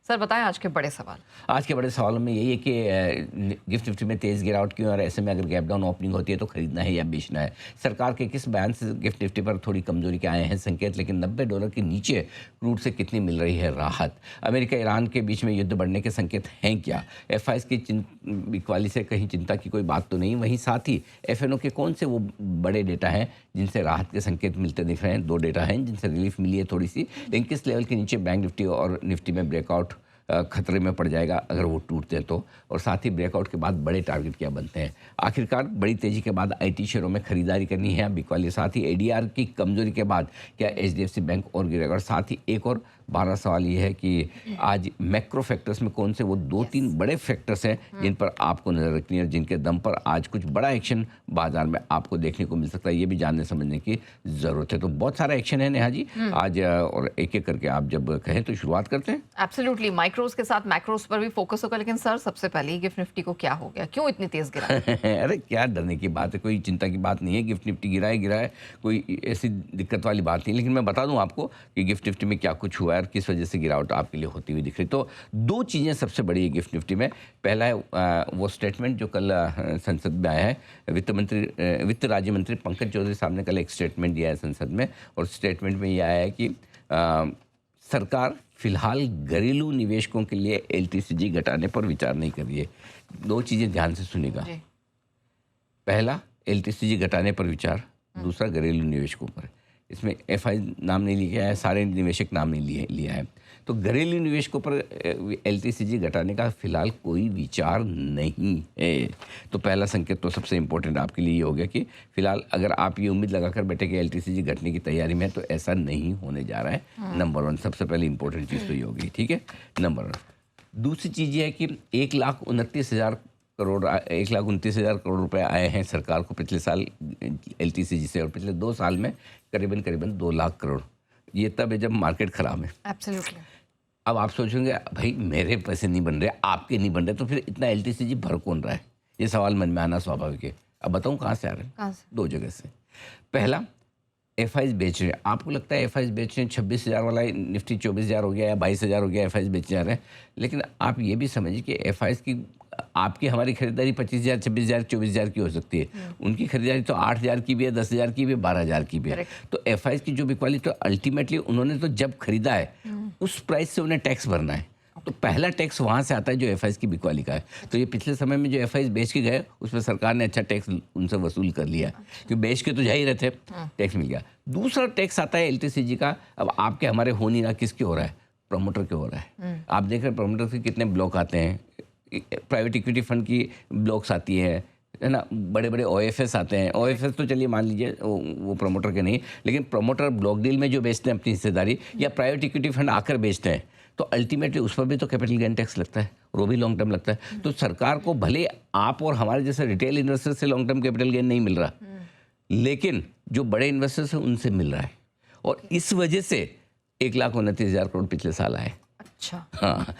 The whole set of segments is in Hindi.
सर बताएं आज के बड़े सवाल। आज के बड़े सवालों में यही है कि गिफ्ट निफ्टी में तेज़ गिरावट क्यों और ऐसे में अगर गैप डाउन ओपनिंग होती है तो खरीदना है या बेचना है। सरकार के किस बयान से गिफ्ट निफ्टी पर थोड़ी कमजोरी के आए हैं संकेत, लेकिन $90 के नीचे क्रूड से कितनी मिल रही है राहत। अमेरिका ईरान के बीच में युद्ध बढ़ने के संकेत हैं क्या। एफआईएस की बिकवाली से कहीं चिंता की कोई बात तो नहीं। वहीं साथ ही एफएनओ के कौन से वो बड़े डेटा हैं जिनसे राहत के संकेत मिलते दिख रहे हैं। 2 डेटा हैं जिनसे रिलीफ मिली है थोड़ी सी, लेकिन किस लेवल के नीचे बैंक निफ्टी और निफ्टी में ब्रेकआउट खतरे में पड़ जाएगा अगर वो टूटते हैं तो, और साथ ही ब्रेकआउट के बाद बड़े टारगेट क्या बनते हैं। आखिरकार बड़ी तेजी के बाद आईटी शेयरों में खरीदारी करनी है बिकवाली। साथ ही एडीआर की कमजोरी के बाद क्या एचडीएफसी बैंक और गिरेगा। और साथ ही एक और 12 सवाल ये है कि आज मैक्रो फैक्टर्स में कौन से वो 2-3 बड़े फैक्टर्स हैं जिन पर आपको नजर रखनी है और जिनके दम पर आज कुछ बड़ा एक्शन बाजार में आपको देखने को मिल सकता है। ये भी जानने समझने की जरूरत है। तो बहुत सारा एक्शन है नेहा जी आज, और एक एक करके आप जब कहें तो शुरुआत करते हैं। एब्सोल्युटली, माइक्रोस के साथ मैक्रोस पर भी फोकस होगा, लेकिन सर सबसे पहले गिफ्ट निफ्टी को क्या हो गया, क्यों इतनी तेज गिरा? अरे क्या डरने की बात है, कोई चिंता की बात नहीं है। गिफ्ट निफ्टी गिरा है, कोई ऐसी दिक्कत वाली बात नहीं। लेकिन मैं बता दूं आपको कि गिफ्ट निफ्टी में क्या कुछ हुआ है और किस वजह से गिरावट आपके लिए होती हुई दिख रही। तो 2 चीज़ें सबसे बड़ी है गिफ्ट निफ्टी में। पहला है वो स्टेटमेंट जो कल संसद में आया है। वित्त राज्य मंत्री पंकज चौधरी साहब ने कल एक स्टेटमेंट दिया है संसद में, और स्टेटमेंट में यह आया है कि सरकार फिलहाल घरेलू निवेशकों के लिए एलटीसीजी घटाने पर विचार नहीं कर रही है। 2 चीज़ें ध्यान से सुनिएगा। पहला, एलटीसीजी घटाने पर विचार। दूसरा, घरेलू निवेशकों पर। इसमें एफआई नाम नहीं लिया है, सारे निवेशक नाम नहीं लिया है। तो घरेलू निवेशकों पर एलटीसीजी घटाने का फिलहाल कोई विचार नहीं है। तो पहला संकेत तो सबसे इम्पोर्टेंट आपके लिए ये हो गया कि फिलहाल अगर आप ये उम्मीद लगाकर बैठे कि एलटीसीजी घटने की तैयारी में है तो ऐसा नहीं होने जा रहा है। नंबर 1 सबसे पहले इंपॉर्टेंट चीज़ तो ये होगी, ठीक है, नंबर 1। दूसरी चीज़ ये है कि 1,29,000 करोड़ रुपए आए हैं सरकार को पिछले साल एलटीसीजी से, और पिछले 2 साल में करीबन 2 लाख करोड़। ये तब है जब मार्केट खराब है। एब्सोल्युटली। अब आप सोचेंगे भाई मेरे पैसे नहीं बन रहे, आपके नहीं बन रहे, तो फिर इतना एलटीसीजी भर कौन रहा है। ये सवाल मन में आना स्वाभाविक है। अब बताऊं कहाँ से आ रहे हैं? 2 जगह से। पहला, एफआईएस बेच रहे हैं। आपको लगता है एफआईएस बेच रहे हैं, 26,000 वाला निफ्टी 24,000 हो गया या 22,000 हो गया, एफआईएस बेच जा रहे हैं। लेकिन आप ये भी समझिए कि एफआईएस की आपकी हमारी खरीदारी 25,000, 26,000, 24,000 की हो सकती है। उनकी खरीदारी तो 8,000 की भी है, 10,000 की भी है, 12,000 की भी है। तो एफआईएस की जो बिकवाली, तो अल्टीमेटली उन्होंने तो जब खरीदा है उस प्राइस से उन्हें टैक्स भरना है। तो पहला टैक्स वहाँ से आता है जो एफआईएस की बिकवाली का है। तो ये पिछले समय में जो एफआईएस बेच के गए उस पर सरकार ने अच्छा टैक्स उनसे वसूल कर लिया, क्योंकि बेच के तो जा ही रहे थे, टैक्स मिल गया। दूसरा टैक्स आता है एलटीसीजी का। अब आपके हमारे हो नहीं रहा, किसके हो रहा है? प्रमोटर के हो रहा है। आप देख रहे हैं प्रमोटर के कितने ब्लॉक आते हैं, प्राइवेट इक्विटी फंड की ब्लॉक्स आती है ना, बड़े बड़े ओएफएस आते हैं। ओएफएस तो चलिए मान लीजिए वो प्रमोटर के नहीं, लेकिन प्रमोटर ब्लॉक डील में जो बेचते हैं अपनी हिस्सेदारी, या प्राइवेट इक्विटी फंड आकर बेचते हैं, तो अल्टीमेटली उस पर भी तो कैपिटल गेन टैक्स लगता है, और वो भी लॉन्ग टर्म लगता है। तो सरकार को भले आप और हमारे जैसे रिटेल इन्वेस्टर से लॉन्ग टर्म कैपिटल गेन नहीं मिल रहा, लेकिन जो बड़े इन्वेस्टर्स हैं उनसे मिल रहा है, और इस वजह से 1,29,000 करोड़ पिछले साल आए। अच्छा। हाँ,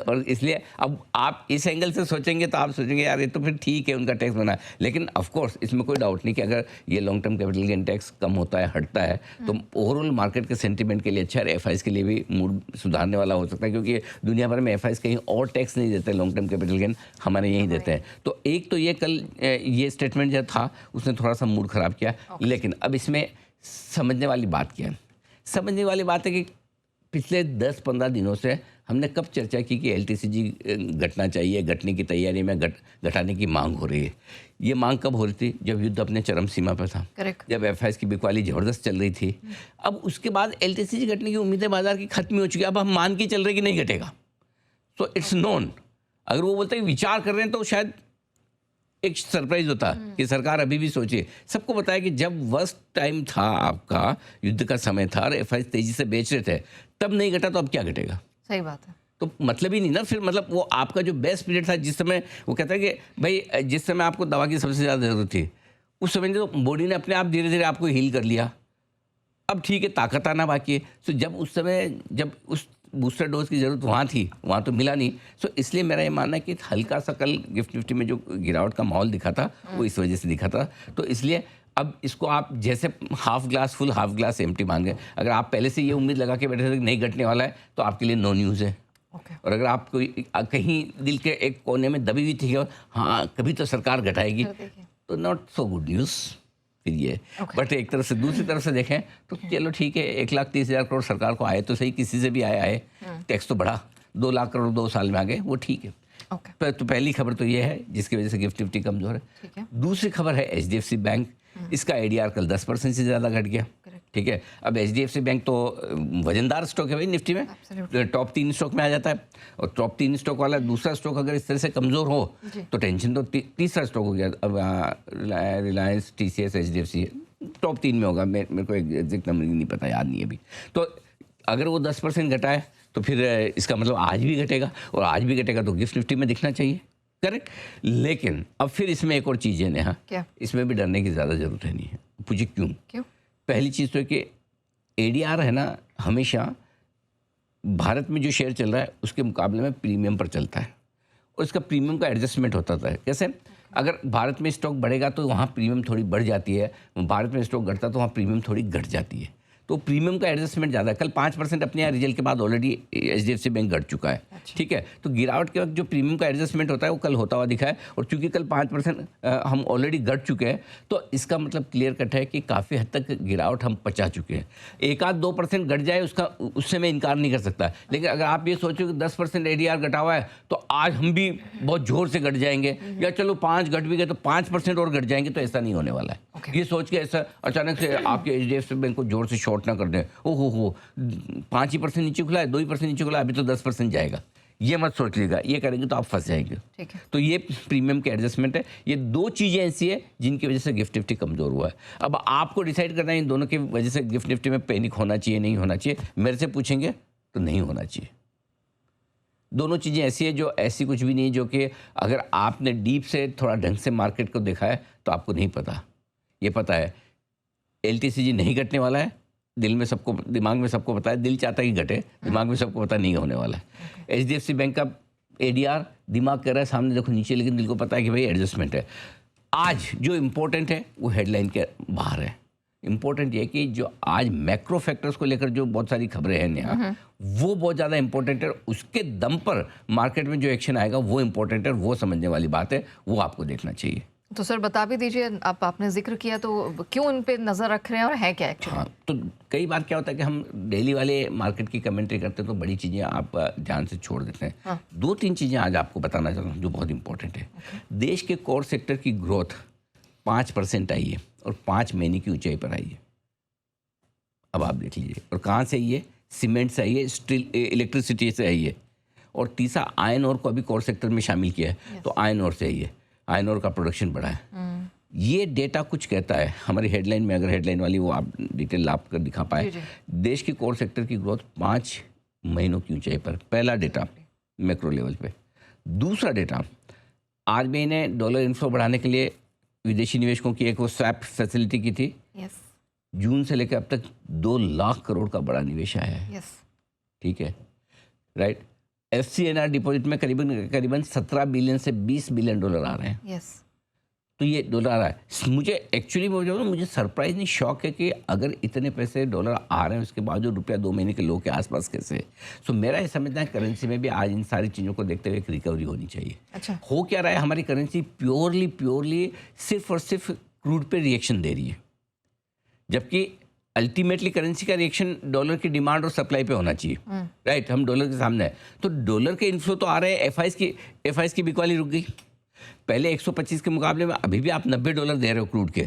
और इसलिए अब आप इस एंगल से सोचेंगे तो आप सोचेंगे यार ये तो फिर ठीक है उनका टैक्स बना है। लेकिन ऑफ कोर्स इसमें कोई डाउट नहीं कि अगर ये long term capital gain tax कम होता है, हटता है, तो ओवरऑल मार्केट के सेंटीमेंट के लिए अच्छा है। एफआईएस के लिए भी मूड सुधारने वाला हो सकता है, क्योंकि दुनिया भर में एफआईएस कहीं और टैक्स नहीं देते, लॉन्ग टर्म कैपिटल गेन हमारे यहीं देते हैं। तो एक तो ये कल ये स्टेटमेंट जो था उसने थोड़ा सा मूड ख़राब किया। लेकिन अब इसमें समझने वाली बात क्या है? समझने वाली बात है कि पिछले 10-15 दिनों से हमने कब चर्चा की कि एलटीसीजी घटना चाहिए, घटने की तैयारी में घटाने की मांग हो रही है। ये मांग कब हो रही थी? जब युद्ध अपने चरम सीमा पर था, जब एफआईएस की बिकवाली ज़बरदस्त चल रही थी। अब उसके बाद एलटीसीजी घटने की उम्मीदें बाजार की खत्म हो चुकी है। अब हम मान के चल रहे कि नहीं घटेगा, सो इट्स नोन। अगर वो बोलते हैं विचार कर रहे हैं तो शायद एक सरप्राइज होता कि सरकार अभी भी सोचे। सबको बताया कि जब वर्स्ट टाइम था आपका, युद्ध का समय था और एफआईएस तेजी से बेच रहे थे, तब नहीं घटा तो अब क्या घटेगा? सही बात है। तो मतलब ही नहीं ना फिर, मतलब वो आपका जो बेस्ट पीरियड था जिस समय वो कहता है कि भाई जिस समय आपको दवा की सबसे ज़्यादा ज़रूरत थी, उस समय तो बॉडी ने अपने आप धीरे धीरे आपको हील कर लिया। अब ठीक है, ताकत आना बाकी है। सो जब उस समय जब उस बूस्टर डोज की ज़रूरत वहाँ थी, वहाँ तो मिला नहीं। सो इसलिए मेरा ये मानना है कि हल्का सा कल गिफ्ट निफ्टी में जो गिरावट का माहौल दिखा था वो इस वजह से दिखा था। तो इसलिए अब इसको आप जैसे half glass full half glass empty मांगे। अगर आप पहले से ये उम्मीद लगा के बैठे थे कि नहीं घटने वाला है तो आपके लिए नो न्यूज़ है। ओके। और अगर आप कोई कहीं दिल के एक कोने में दबी हुई थी हाँ कभी तो सरकार घटाएगी, तो नॉट सो गुड न्यूज़ फिर ये। बट एक तरफ से दूसरी तरफ से देखें तो चलो ठीक है, 1,30,000 करोड़ सरकार को आए तो सही, किसी से भी आए टैक्स तो बढ़ा, 2 लाख करोड़ 2 साल में आ गए, वो ठीक है। तो पहली खबर तो ये है जिसकी वजह से गिफ्ट निफ्टी कमजोर है। दूसरी खबर है HDFC बैंक, इसका ADR कल 10% से ज़्यादा घट गया। ठीक है, अब HDFC बैंक तो वजनदार स्टॉक है भाई निफ्टी में, टॉप 3 स्टॉक में आ जाता है, और टॉप 3 स्टॉक वाला दूसरा स्टॉॉक अगर इस तरह से कमज़ोर हो तो टेंशन तो तीसरा स्टॉक हो गया। अब रिलायंस, TCS, HDFC टॉप 3 में होगा, मेरे को एग्जैक्ट नंबर नहीं पता, याद नहीं अभी। तो अगर वो 10% घटाए तो फिर इसका मतलब आज भी घटेगा, और आज भी घटेगा तो गिफ्ट निफ्टी में दिखना चाहिए, करेक्ट। लेकिन अब फिर इसमें एक और चीज़ है नेहा, इसमें भी डरने की ज़्यादा ज़रूरत है नहीं है। पूछिए क्यों? पहली चीज़ तो है कि ADR है ना, हमेशा भारत में जो शेयर चल रहा है उसके मुकाबले में प्रीमियम पर चलता है, और इसका प्रीमियम का एडजस्टमेंट होता है। कैसे? अगर भारत में स्टॉक बढ़ेगा तो वहाँ प्रीमियम थोड़ी बढ़ जाती है, भारत में स्टॉक घटता तो वहाँ प्रीमियम थोड़ी घट जाती है, तो प्रीमियम का एडजस्टमेंट ज़्यादा है। कल 5% अपने यहाँ रिजल्ट के बाद ऑलरेडी HDFC बैंक घट चुका है। ठीक है, तो गिरावट के वक्त जो प्रीमियम का एडजस्टमेंट होता है वो कल होता हुआ दिखा है, और चूंकि कल 5% हम ऑलरेडी घट चुके हैं, तो इसका मतलब क्लियर कट है कि काफ़ी हद तक गिरावट हम पचा चुके हैं। 1-2% घट जाए उससे मैं इनकार नहीं कर सकता, लेकिन अगर आप ये सोचो कि 10% ADR घटा हुआ है तो आज हम भी बहुत जोर से घट जाएंगे, या चलो 5 घट भी गए तो 5% और घट जाएंगे, तो ऐसा नहीं होने वाला है। ये सोच के ऐसा अचानक से आपके HDFC बैंक को जोर से शॉर्ट ना कर दें, ओहो 5% नीचे खुला है, 2% नीचे खुला है, अभी तो 10% जाएगा, ये मत सोच लीजिएगा। ये करेंगे तो आप फंस जाएंगे। ठीक है, तो ये प्रीमियम के एडजस्टमेंट है। ये 2 चीज़ें ऐसी है जिनकी वजह से गिफ्ट निफ्टी कमज़ोर हुआ है। अब आपको डिसाइड करना है इन दोनों की वजह से गिफ्ट निफ्टी में पैनिक होना चाहिए, नहीं होना चाहिए। मेरे से पूछेंगे तो नहीं होना चाहिए। दोनों चीज़ें ऐसी है जो ऐसी कुछ भी नहीं, जो कि अगर आपने डीप से थोड़ा ढंग से मार्केट को देखा है तो आपको नहीं पता। ये पता है LTCG नहीं घटने वाला है, दिमाग में सबको पता है, दिल चाहता है कि घटे, दिमाग में सबको पता नहीं होने वाला है। HDFC बैंक का ADR दिमाग कह रहा है सामने देखो नीचे, लेकिन दिल को पता है कि भाई एडजस्टमेंट है। आज जो इम्पोर्टेंट है वो हेडलाइन के बाहर है। इम्पोर्टेंट ये कि जो आज मैक्रो फैक्टर्स को लेकर जो बहुत सारी खबरें हैं नेहा, वो बहुत ज़्यादा इंपॉर्टेंट है। उसके दम पर मार्केट में जो एक्शन आएगा वो इंपॉर्टेंट है, वो समझने वाली बात है, वो आपको देखना चाहिए। तो सर बता भी दीजिए, आपने जिक्र किया तो क्यों इन पे नज़र रख रहे हैं और है क्या एक्चुअली? हाँ, तो कई बार क्या होता है कि हम डेली वाले मार्केट की कमेंट्री करते हैं तो बड़ी चीज़ें आप ध्यान से छोड़ देते हैं। हाँ। 2-3 चीज़ें आज आपको बताना चाहता हूँ जो बहुत इंपॉर्टेंट है। देश के कोर सेक्टर की ग्रोथ 5% आई है, और 5 महीने की ऊंचाई पर आई है। अब आप देख लीजिए, और कहाँ से आई है? सीमेंट से आई है, स्टील, इलेक्ट्रिसिटी से आई है, और तीसरा आयरन ओर को अभी कोर सेक्टर में शामिल किया है, तो आयरन ओर से आई है। आयरन ओर का प्रोडक्शन बढ़ा है। ये डेटा कुछ कहता है हमारी हेडलाइन में, अगर हेडलाइन वाली वो आप डिटेल आप कर दिखा पाए। देश की कोर सेक्टर की ग्रोथ 5 महीनों की ऊंचाई पर, पहला डेटा मैक्रो लेवल पे। दूसरा डेटा, RBI ने डॉलर इन्फ्लो बढ़ाने के लिए विदेशी निवेशकों की एक वो स्वैप फैसिलिटी की थी। जून से लेकर अब तक 2 लाख करोड़ का बड़ा निवेश आया है। ठीक है, राइट। FCNR डिपॉजिट में करीबन 17 बिलियन से 20 बिलियन डॉलर आ रहे हैं। तो ये डॉलर आ रहा है। मुझे एक्चुअली मुझे सरप्राइज नहीं, शॉक है कि अगर इतने पैसे डॉलर आ रहे हैं उसके बाद जो रुपया 2 महीने के लो के आसपास कैसे। सो मेरा ये समझना है करेंसी में भी आज इन सारी चीज़ों को देखते हुए एक रिकवरी होनी चाहिए। अच्छा, हो क्या रहा है, हमारी करेंसी प्योरली सिर्फ और सिर्फ क्रूड पे रिएक्शन दे रही है, जबकि अल्टीमेटली करेंसी का रिएक्शन डॉलर की डिमांड और सप्लाई पे होना चाहिए। राइट, हम डॉलर के सामने है, तो डॉलर के इन्फ्लो तो आ रहे हैं। FIs की बिकवाली रुक गई। पहले 125 के मुकाबले में अभी भी आप $90 दे रहे हो क्रूड के,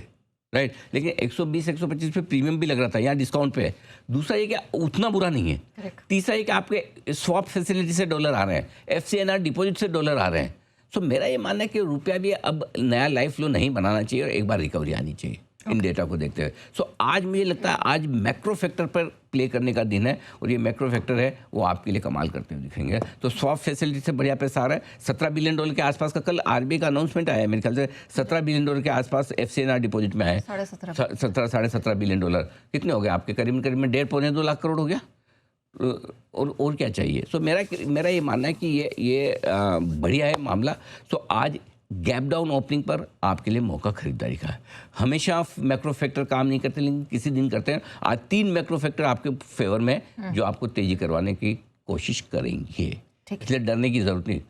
राइट, लेकिन 120-125 पे प्रीमियम भी लग रहा था, यहाँ डिस्काउंट पे है। दूसरा ये कि उतना बुरा नहीं है। तीसरा ये कि आपके स्वैप फैसिलिटी से डॉलर आ रहे हैं, FCNR डिपॉजिट से डॉलर आ रहे हैं। सो मेरा ये मानना है कि रुपया भी अब नया लाइफ फ्लो नहीं बनाना चाहिए, और एक बार रिकवरी आनी चाहिए इन डेटा को देखते हुए। सो आज मुझे लगता है आज मैक्रो फैक्टर पर प्ले करने का दिन है, और ये मैक्रो फैक्टर है वो आपके लिए कमाल करते हुए दिखेंगे। तो स्वैप फैसिलिटी से बढ़िया पैसा आ रहा है। $17 बिलियन के आसपास का कल RBI का अनाउंसमेंट आया है, मेरे ख्याल से $17 बिलियन के आसपास FCNR डिपॉजिट में आए। 17.5 बिलियन डॉलर कितने हो गए आपके? करीबन 1.5-2 लाख करोड़ हो गया। और क्या चाहिए। सो मेरा ये मानना है कि ये बढ़िया है मामला। सो आज गैप डाउन ओपनिंग पर आपके लिए मौका खरीदारी का है। हमेशा मैक्रो फैक्टर काम नहीं करते, लेकिन किसी दिन करते हैं। आज 3 मैक्रो फैक्टर आपके फेवर में जो आपको तेजी करवाने की कोशिश करेंगे। ठीक है। इसलिए डरने की जरूरत नहीं।